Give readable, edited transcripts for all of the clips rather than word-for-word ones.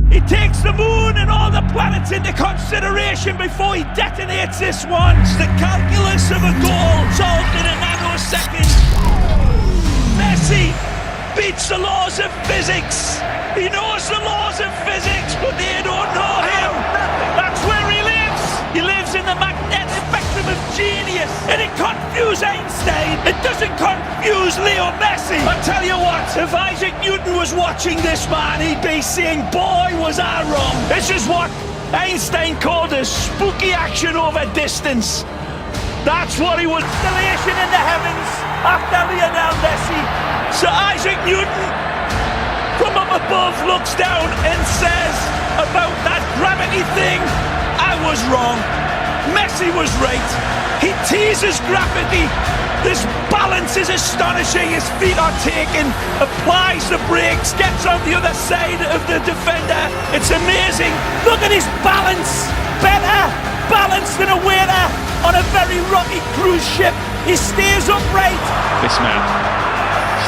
He takes the moon and all the planets into consideration before he detonates this one. It's the calculus of a goal solved in a nanosecond. Messi beats the laws of physics. He knows the laws of physics, but they don't know him. That's where he lives. He lives in the magnetic spectrum of genius. And it confused Einstein. It doesn't confuse Leo Messi. I tell you what, if Isaac Newton was watching this man, he'd be saying, boy, was I wrong. This is what Einstein called a spooky action over distance. That's what he was. Constellation in the heavens after Lionel Messi. Sir Isaac Newton from up above looks down and says about that gravity thing, I was wrong. Messi was right. He teases gravity. This balance is astonishing. His feet are taken, applies the brakes, gets on the other side of the defender. It's amazing. Look at his balance. Better balance than a waiter on a very rocky cruise ship. He stays upright. This man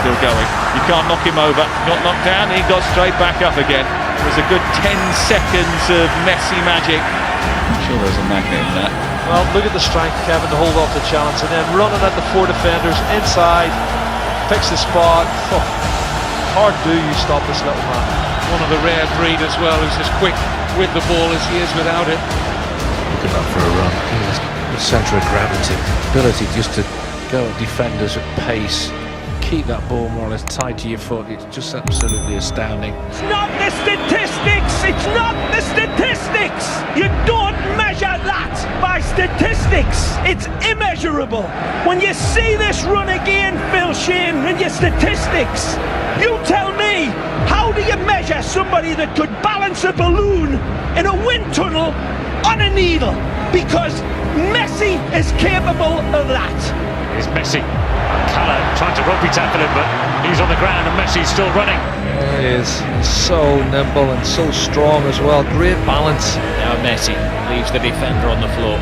still going. You can't knock him over. Got knocked down, he got straight back up again. It was a good 10 seconds of Messi Magic. I'm sure there's a magnet in that. Well, look at the strength, Kevin, to hold off the challenge, and then running at the four defenders inside, picks the spot. Oh, hard do you stop this little man. One of the rare breed as well, who's as quick with the ball as he is without it. Look at that for a run. The centre of gravity, ability just to go at defenders at pace, keep that ball more or less tied to your foot. It's just absolutely astounding. It's not the statistics. It's not the statistics. You don't measure that by statistics. It's immeasurable. When you see this run again, Phil Shane, in your statistics, you tell me, how do you measure somebody that could balance a balloon in a wind tunnel on a needle? Because Messi is capable of that. Here's Messi. Calla trying to rugby tackle him, but he's on the ground and Messi's still running. He is so nimble and so strong as well. Great balance. Now Messi leaves the defender on the floor.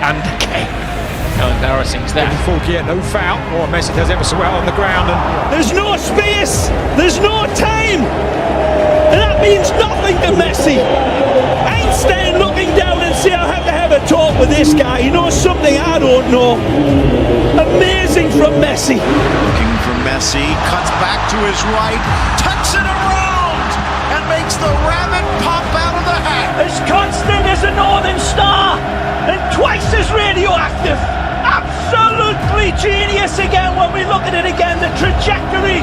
And Kane. How embarrassing is that? No foul. Oh, Messi does ever so well on the ground. And there's no space. There's no time. And that means nothing to Messi. Einstein looking down and say, I have a talk with this guy. He knows something I don't know. Amazing from Messi. Looking for Messi, cuts back to his right, tucks it around, and makes the rabbit pop out of the hat. As constant as a northern star, and twice as radioactive. Absolutely genius again when we look at it again. The trajectory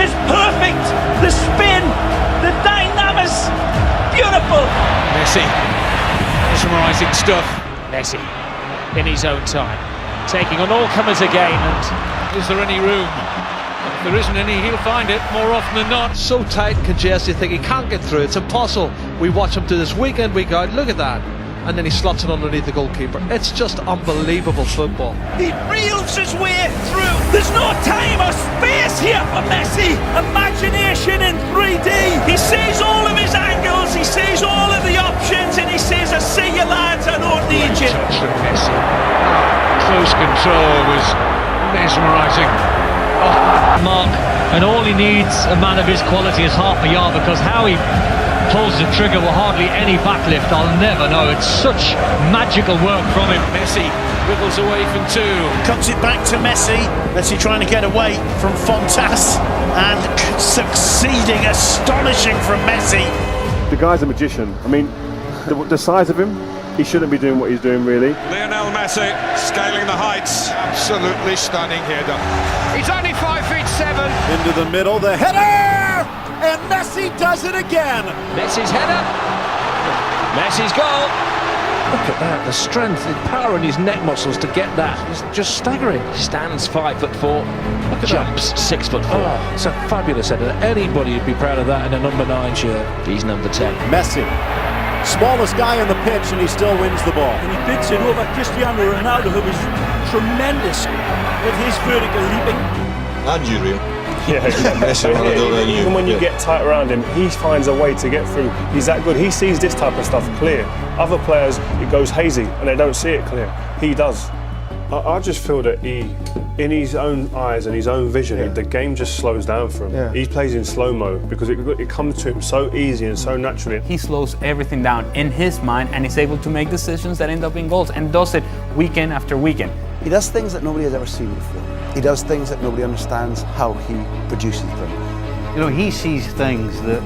is perfect. The spin, the dynamics, beautiful. Messi, mesmerising stuff. Messi, in his own time, taking on all comers again. And is there any room? If there isn't any, he'll find it more often than not. So tight and congested, you think he can't get through. It's impossible. We watch him do this week in, week out. Look at that. And then he slots it underneath the goalkeeper. It's just unbelievable football. He reels his way through. There's no time or space here for Messi. Imagination in 3D. He sees all of his angles, he sees all of the options, and he says, I see you lads, I don't need you. Touch from Messi. Close control was mesmerising. Oh, Mark, and all he needs, a man of his quality, is half a yard, because how he pulls the trigger with hardly any backlift, I'll never know. It's such magical work from him. Messi wiggles away from two. Comes it back to Messi. Messi trying to get away from Fontas and succeeding. Astonishing from Messi. The guy's a magician. I mean, the size of him, he shouldn't be doing what he's doing, really. Lionel Messi scaling the heights. Absolutely stunning here, though. He's only 5'7". Into the middle, the header! And Messi does it again. Messi's header. Messi's goal. Look at that, the strength, the power in his neck muscles to get that. It's just staggering. Stands 5'4". Look at jumps that. 6'4". Oh, it's a fabulous header. Anybody would be proud of that in a number 9 shirt. He's number 10. Messi, smallest guy on the pitch, and he still wins the ball. And he bids it over Cristiano Ronaldo, who is tremendous with his vertical leaping. Unreal. Yeah, even when you get tight around him, he finds a way to get through. He's that good. He sees this type of stuff clear. Other players, it goes hazy and they don't see it clear. He does. I just feel that in his own eyes and his own vision, the game just slows down for him. He plays in slow-mo because it comes to him so easy and so naturally. He slows everything down in his mind and is able to make decisions that end up in goals, and does it weekend after weekend. He does things that nobody has ever seen before. He does things that nobody understands how he produces them. You know, he sees things that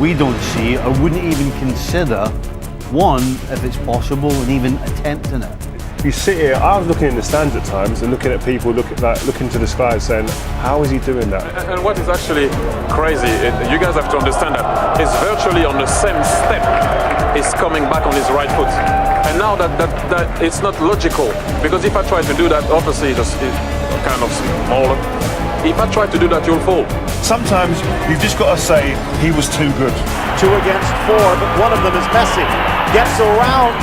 we don't see or wouldn't even consider, one, if it's possible, and even attempting it. You sit here, I was looking in the stands at times and looking at people looking to the sky and saying, how is he doing that? And what is actually crazy, you guys have to understand that he's virtually on the same step. He's coming back on his right foot. And now that it's not logical, because if I try to do that, obviously it's kind of smaller. If I try to do that, you'll fall. Sometimes you've just got to say he was too good. 2 against 4, but one of them is Messi. Gets around.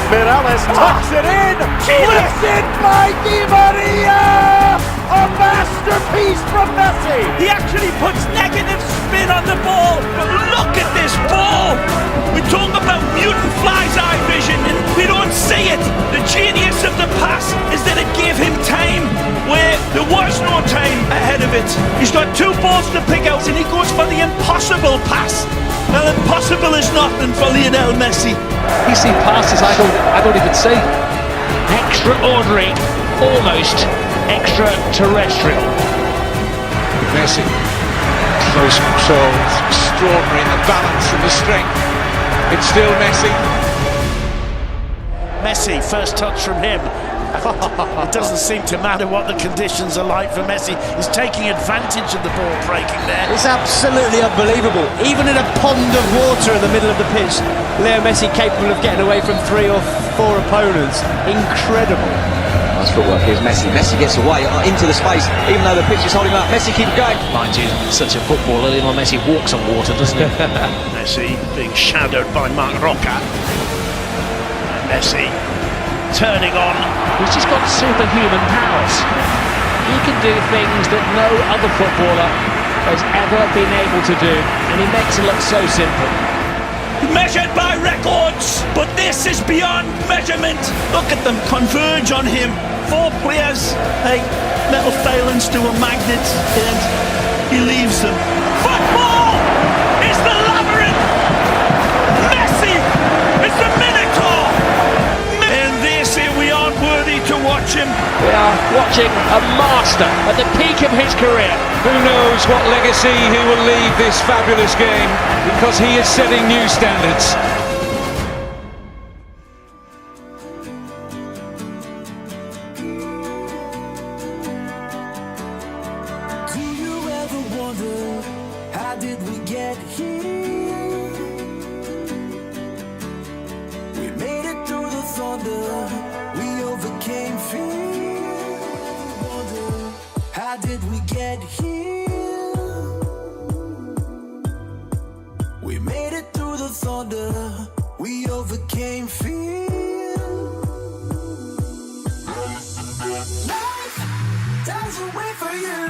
Mireles tucks it in. Lifted by Di Maria. A masterpiece from Messi. He actually puts negative spin on the ball. But look at this ball. We talk about mutant fly's eye vision and we don't see it. The genius of the pass is that it gave him time where there was no time ahead of it. He's got 2 balls to pick out and he goes for the impossible pass. Well, impossible is nothing for Lionel Messi. He's seen passes I don't even see. Extraordinary, almost extraterrestrial. Messi, close control, extraordinary in the balance and the strength. It's still Messi. Messi, first touch from him. It doesn't seem to matter what the conditions are like for Messi. He's taking advantage of the ball breaking there. It's absolutely unbelievable. Even in a pond of water in the middle of the pitch, Leo Messi capable of getting away from 3 or 4 opponents. Incredible. Nice footwork. Here's Messi. Messi gets away into the space, even though the pitch is holding him up. Messi keeps going. Mind you, such a footballer, Lionel Messi walks on water, doesn't he? Messi being shadowed by Marc Roca. And Messi turning on. He's just got superhuman powers. He can do things that no other footballer has ever been able to do, and he makes it look so simple. Measured by records, but this is beyond measurement. Look at them converge on him. 4 players, like little failings to a magnet, and he leaves them. Football is the labyrinth. Messi is the Minotaur. And they say we aren't worthy to watch him. We are watching a master at the peak of his career. Who knows what legacy he will leave this fabulous game, because he is setting new standards. Do you ever wonder, how did we get here? We made it through the thunder, we overcame fear. Wonder, how did we get here? We made it through the thunder, we overcame fear. Life doesn't wait for you,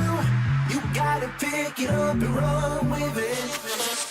you gotta pick it up and run with it.